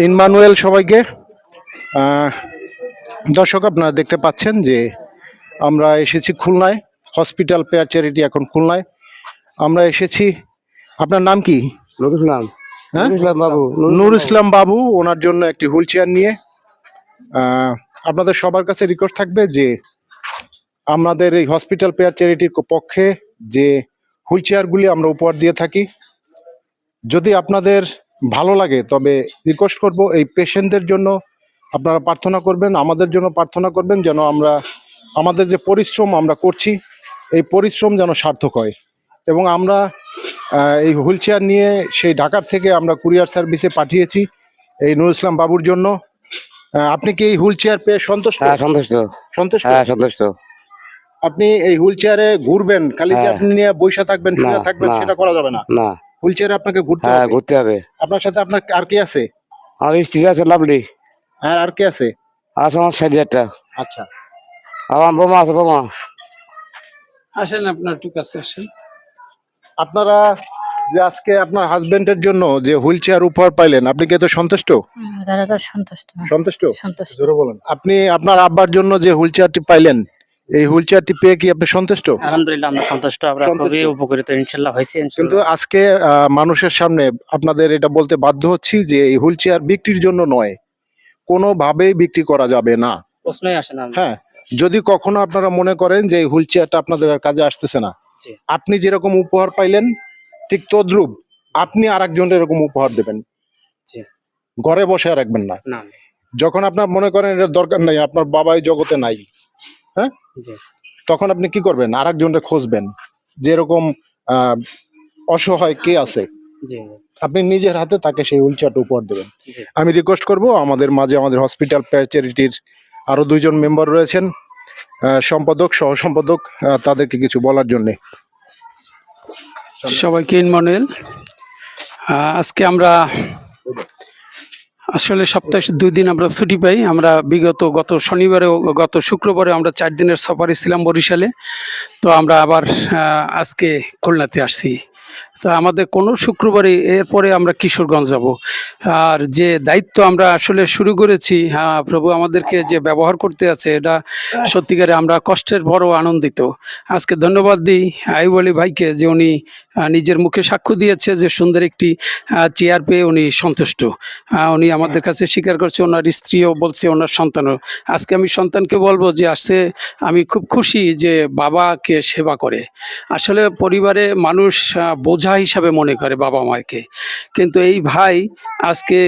Emmanuel সবাইকে। দর্শক আপনারা দেখতে পাচ্ছেন যে আমরা এসেছি খুলনায়, হসপিটাল পেয়ার চ্যারিটি এখন খুলনায় আমরা এসেছি। আপনার নাম কি? নুরুল ইসলাম। হ্যাঁ, নুরুল ইসলাম বাবু। নূর ইসলাম বাবু। ওনার জন্য একটি হুইল চেয়ার নিয়ে আপনাদের সবার কাছে রিকোয়েস্ট থাকবে যে আমাদের এই হসপিটাল পেয়ার চ্যারিটির পক্ষে যে হুইল চেয়ারগুলি আমরা উপহার দিয়ে থাকি, যদি আপনাদের ভালো লাগে তবে রিকোয়েস্ট করব এই পেশেন্টদের জন্য আপনারা প্রার্থনা করবেন, আমাদের জন্য প্রার্থনা করবেন, যেন আমরা আমাদের যে পরিশ্রম আমরা করছি এই পরিশ্রম যেন সার্থক হয়। এবং আমরা এই হুইল চেয়ার নিয়ে সেই ঢাকার থেকে আমরা কুরিয়ার সার্ভিসে পাঠিয়েছি এই নূর ইসলাম বাবুর জন্য। আপনি কি এই হুইল চেয়ার পেয়ে সন্তুষ্ট? হ্যাঁ, সন্তুষ্ট। সন্তুষ্ট? হ্যাঁ, সন্তুষ্ট। আপনি এই হুইল চেয়ারে ঘুরবেন, খালি যে হ্যাঁ। আপনি নিয়ে বসে থাকবেন, শুয়ে না, থাকবেন, না। সেটা করা যাবে না। না। হুইল চেয়ারে আপনাকে ঘুরতে হ্যাঁ, হবে। ঘুরতে হবে। আপনার সাথে আপনার আর কি আছে? আমার স্ত্রী আছে, লাভলি। আর কে আছে? আছে আমার সাইডে একটা। আচ্ছা, আমার বোমা আছে, বোমা। আসেন, আপনার একটু কাছে আসেন। আপনারা যে আজকে আপনার হাজবেন্ডের জন্য যে হুইল চেয়ার উপহার পাইলেন, আপনি কি এত সন্তুষ্ট? তারা তো সন্তুষ্ট। সন্তুষ্ট? সন্তুষ্ট। জোরে বলেন। আপনি আপনার আব্বার জন্য যে হুইল চেয়ারটি পাইলেন, এই হুইল চেয়ারটি পেয়ে কি আপনি সন্তুষ্ট? আলহামদুলিল্লাহ, আমরা সন্তুষ্ট। আমরা সন্তুষ্ট। খুবই উপকৃত, ইনশাল্লাহ হয়েছে। কিন্তু আজকে মানুষের সামনে আপনাদের এটা বলতে বাধ্য হচ্ছি যে এই হুইল চেয়ার বিক্রির জন্য নয়, কোনোভাবেই বিক্রি করা যাবে না। প্রশ্নই আসে না। হ্যাঁ, যদি কখনো আপনারা মনে করেন যে এই হুইল চেয়ারটা আপনাদের আর কাজে আসতেছে না, জি। আপনি যেরকম উপহার পাইলেন ঠিক তদ্রূপ আপনি আর একজনের এরকম উপহার দেবেন। জি। ঘরে বসে আর রাখবেন না। না। যখন আপনার মনে করেন এটা দরকার নাই, আপনার বাবা এই জগতে নাই, হ্যাঁ, জি। তখন আপনি কি করবেন? আর একজনের খুঁজবেন যেরকম অসহায় কে আছে, জি। আপনি নিজের হাতে তাকে সেই হুইল চেয়ারটা উপহার দেবেন। জি। আমি রিকোয়েস্ট করব আমাদের মাঝে আমাদের হসপিটাল পেয়ার চ্যারিটির আরো 2 জন মেম্বার রয়েছেন, সম্পাদক, সহ সম্পাদক, তাদেরকে কিছু বলার জন্য। সবাইকে ইনমানুয়েল। আজকে আমরা আসলে সপ্তাহে 2 দিন আমরা ছুটি পাই। আমরা গত শনিবারে গত শুক্রবারে আমরা 4 দিনের সফরে ছিলাম বরিশালে। তো আমরা আবার আজকে খুলনাতে আসছি। তো আমাদের কোনো শুক্রবারে এরপরে আমরা কিশোরগঞ্জ যাব। আর যে দায়িত্ব আমরা আসলে শুরু করেছি, প্রভু আমাদেরকে যে ব্যবহার করতে আছে, এটা সত্যিকারে আমরা কষ্টের বড় আনন্দিত। আজকে ধন্যবাদ দিই আইয়ুব আলী ভাইকে যে উনি নিজের মুখে সাক্ষ্য দিয়েছে যে সুন্দর একটি চেয়ার পেয়ে উনি সন্তুষ্ট। উনি আমাদের কাছে স্বীকার করছে, ওনার স্ত্রীও বলছে, ওনার সন্তানও। আজকে আমি সন্তানকে বলবো যে আসছে আমি খুব খুশি যে বাবাকে সেবা করে। আসলে পরিবারে মানুষ বোঝা হিসাবে মনে করে বাবা মাকে, কিন্তু এই ভাই আজকে